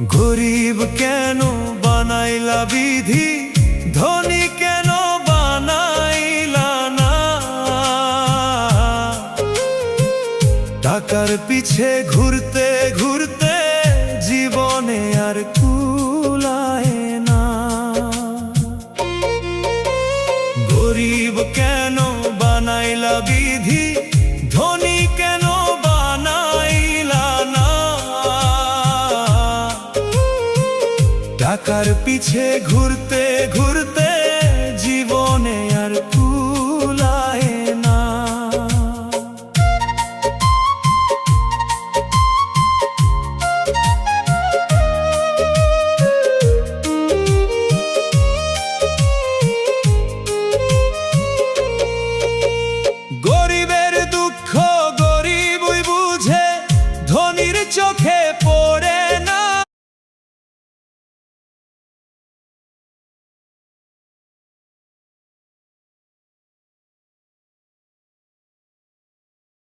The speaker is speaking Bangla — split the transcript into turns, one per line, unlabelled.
গরিব কেন বানাইলা বিধি, ধনী কেন বানাইলা না? টাকার পিছে ঘুরতে ঘুরতে জীবনে আর কুলায় না। গরিব কেন বানাইলা বিধি, ধনী কেন বানাইলা না? টাকার পিছে ঘুরতে ঘুরতে